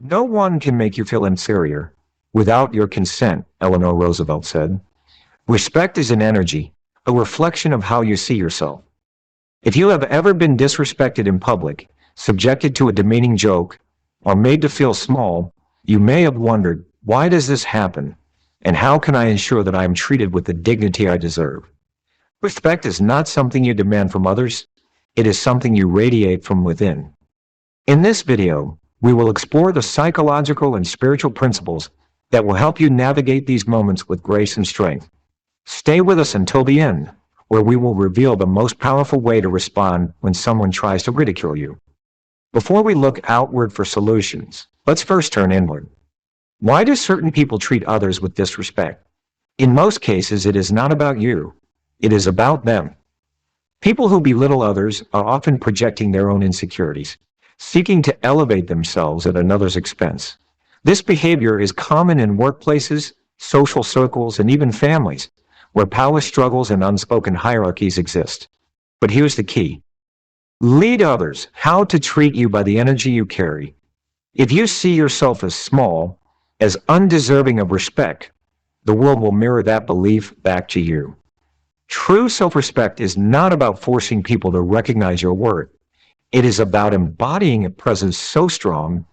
No one can make you feel inferior without your consent, Eleanor Roosevelt said. Respect is an energy, a reflection of how you see yourself. If you have ever been disrespected in public, subjected to a demeaning joke, or made to feel small, you may have wondered, why does this happen? And how can I ensure that I am treated with the dignity I deserve? Respect is not something you demand from others. It is something you radiate from within. In this video, we will explore the psychological and spiritual principles that will help you navigate these moments with grace and strength. Stay with us until the end, where we will reveal the most powerful way to respond when someone tries to ridicule you. Before we look outward for solutions, let's first turn inward. Why do certain people treat others with disrespect? In most cases, it is not about you. It is about them. People who belittle others are often projecting their own insecurities, seeking to elevate themselves at another's expense. This behavior is common in workplaces, social circles, and even families, where power struggles and unspoken hierarchies exist. But here's the key. Lead others how to treat you by the energy you carry. If you see yourself as small, as undeserving of respect, the world will mirror that belief back to you. True self-respect is not about forcing people to recognize your worth. It is about embodying a presence so strong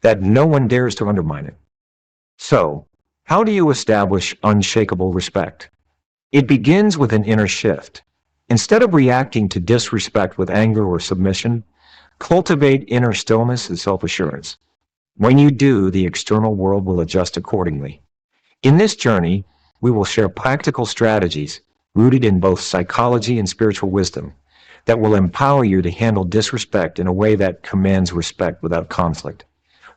that no one dares to undermine it. So, how do you establish unshakable respect? It begins with an inner shift. Instead of reacting to disrespect with anger or submission, cultivate inner stillness and self-assurance. When you do, the external world will adjust accordingly. In this journey, we will share practical strategies rooted in both psychology and spiritual wisdom that will empower you to handle disrespect in a way that commands respect without conflict.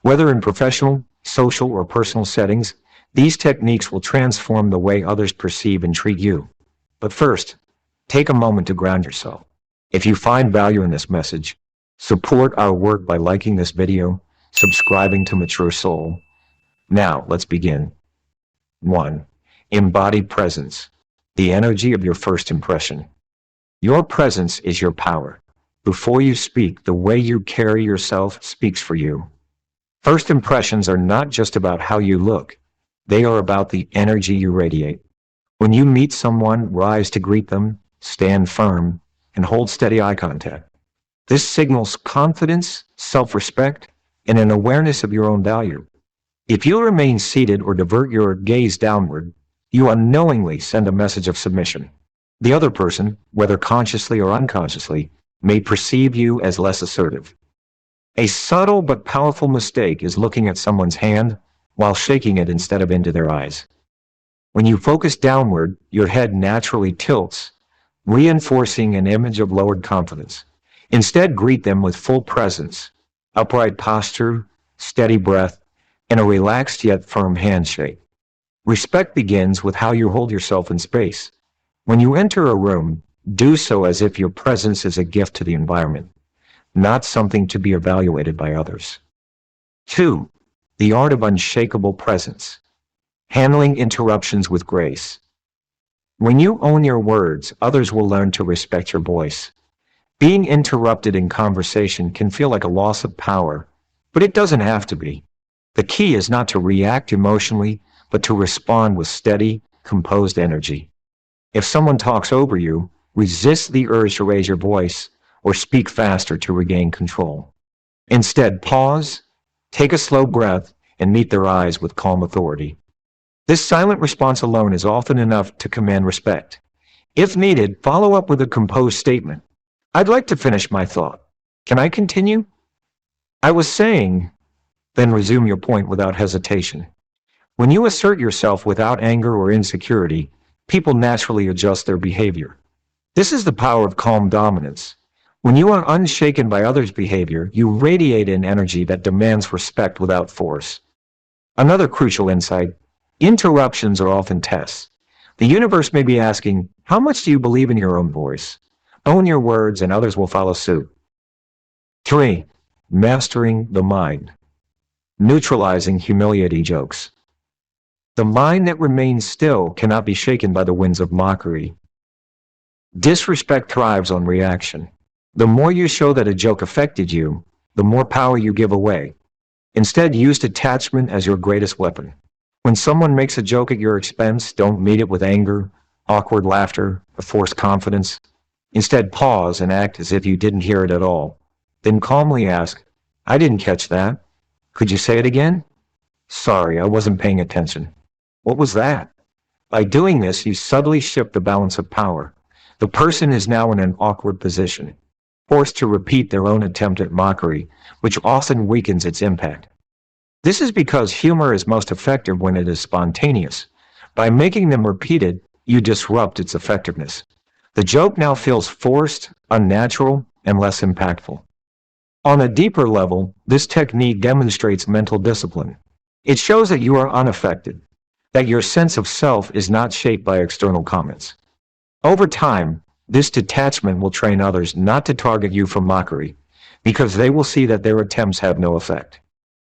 Whether in professional, social, or personal settings, these techniques will transform the way others perceive and treat you. But first, take a moment to ground yourself. If you find value in this message, support our work by liking this video, subscribing to Mature Soul. Now, let's begin. 1. Embody presence, the energy of your first impression. Your presence is your power. Before you speak, the way you carry yourself speaks for you. First impressions are not just about how you look. They are about the energy you radiate. When you meet someone, rise to greet them, stand firm, and hold steady eye contact. This signals confidence, self-respect, and an awareness of your own value. If you remain seated or divert your gaze downward, you unknowingly send a message of submission. The other person, whether consciously or unconsciously, may perceive you as less assertive. A subtle but powerful mistake is looking at someone's hand while shaking it instead of into their eyes. When you focus downward, your head naturally tilts, reinforcing an image of lowered confidence. Instead, greet them with full presence, upright posture, steady breath, and a relaxed yet firm handshake. Respect begins with how you hold yourself in space. When you enter a room, do so as if your presence is a gift to the environment, not something to be evaluated by others. 2. The art of unshakable presence. Handling interruptions with grace. When you own your words, others will learn to respect your voice. Being interrupted in conversation can feel like a loss of power, but it doesn't have to be. The key is not to react emotionally, but to respond with steady, composed energy. If someone talks over you, resist the urge to raise your voice or speak faster to regain control. Instead, pause, take a slow breath, and meet their eyes with calm authority. This silent response alone is often enough to command respect. If needed, follow up with a composed statement. I'd like to finish my thought. Can I continue? I was saying, then resume your point without hesitation. When you assert yourself without anger or insecurity, people naturally adjust their behavior. This is the power of calm dominance. When you are unshaken by others' behavior, you radiate an energy that demands respect without force. Another crucial insight: interruptions are often tests. The universe may be asking, how much do you believe in your own voice? Own your words and others will follow suit. 3. Mastering the mind. Neutralizing humiliating jokes. The mind that remains still cannot be shaken by the winds of mockery. Disrespect thrives on reaction. The more you show that a joke affected you, the more power you give away. Instead, use detachment as your greatest weapon. When someone makes a joke at your expense, don't meet it with anger, awkward laughter, or forced confidence. Instead, pause and act as if you didn't hear it at all. Then calmly ask, "I didn't catch that. Could you say it again?" "Sorry, I wasn't paying attention." "What was that?" By doing this, you subtly shift the balance of power. The person is now in an awkward position, forced to repeat their own attempt at mockery, which often weakens its impact. This is because humor is most effective when it is spontaneous. By making them repeat it, you disrupt its effectiveness. The joke now feels forced, unnatural, and less impactful. On a deeper level, this technique demonstrates mental discipline. It shows that you are unaffected, that your sense of self is not shaped by external comments. Over time, this detachment will train others not to target you for mockery, because they will see that their attempts have no effect.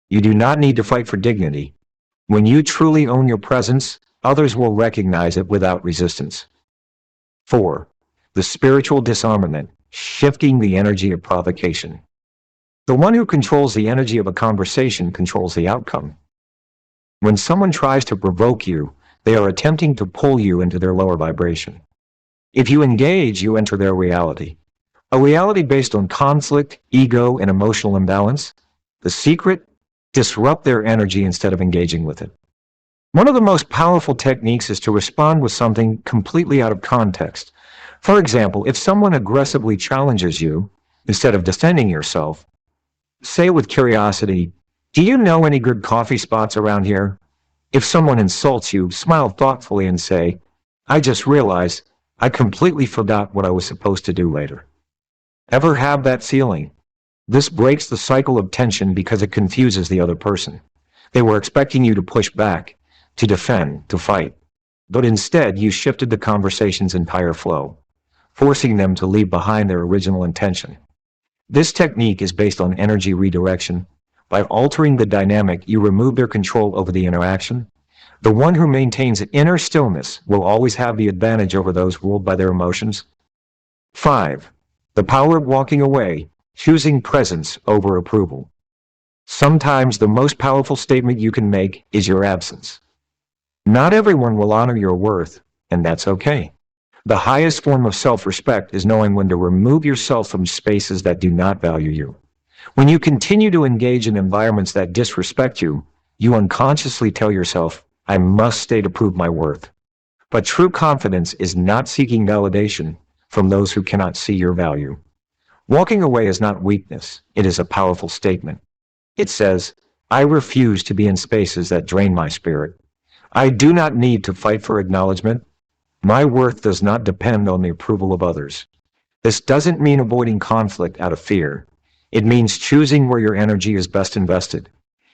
You do not need to fight for dignity. When you truly own your presence, others will recognize it without resistance. 4. The spiritual disarmament, shifting the energy of provocation. The one who controls the energy of a conversation controls the outcome. When someone tries to provoke you, they are attempting to pull you into their lower vibration. If you engage, you enter their reality. A reality based on conflict, ego, and emotional imbalance. The secret? Disrupt their energy instead of engaging with it. One of the most powerful techniques is to respond with something completely out of context. For example, if someone aggressively challenges you, instead of defending yourself, say with curiosity, "Do you know any good coffee spots around here?" If someone insults you, smile thoughtfully and say, "I just realized I completely forgot what I was supposed to do later." Ever have that feeling? This breaks the cycle of tension because it confuses the other person. They were expecting you to push back, to defend, to fight. But instead, you shifted the conversation's entire flow, forcing them to leave behind their original intention. This technique is based on energy redirection. By altering the dynamic, you remove their control over the interaction. The one who maintains inner stillness will always have the advantage over those ruled by their emotions. 5. The power of walking away, choosing presence over approval. Sometimes the most powerful statement you can make is your absence. Not everyone will honor your worth, and that's okay. The highest form of self-respect is knowing when to remove yourself from spaces that do not value you. When you continue to engage in environments that disrespect you, you unconsciously tell yourself, "I must stay to prove my worth." But true confidence is not seeking validation from those who cannot see your value. Walking away is not weakness, it is a powerful statement. It says, "I refuse to be in spaces that drain my spirit. I do not need to fight for acknowledgement. My worth does not depend on the approval of others." This doesn't mean avoiding conflict out of fear. It means choosing where your energy is best invested.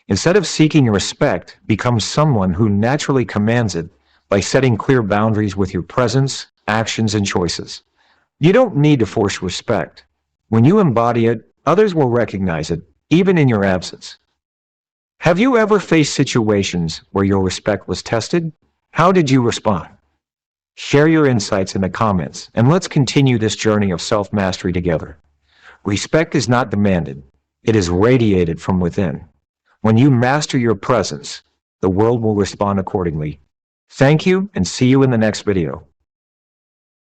Instead of seeking respect, become someone who naturally commands it by setting clear boundaries with your presence, actions, and choices. You don't need to force respect. When you embody it, others will recognize it, even in your absence. Have you ever faced situations where your respect was tested? How did you respond? Share your insights in the comments, and let's continue this journey of self-mastery together. Respect is not demanded. It is radiated from within. When you master your presence, the world will respond accordingly. Thank you, and see you in the next video.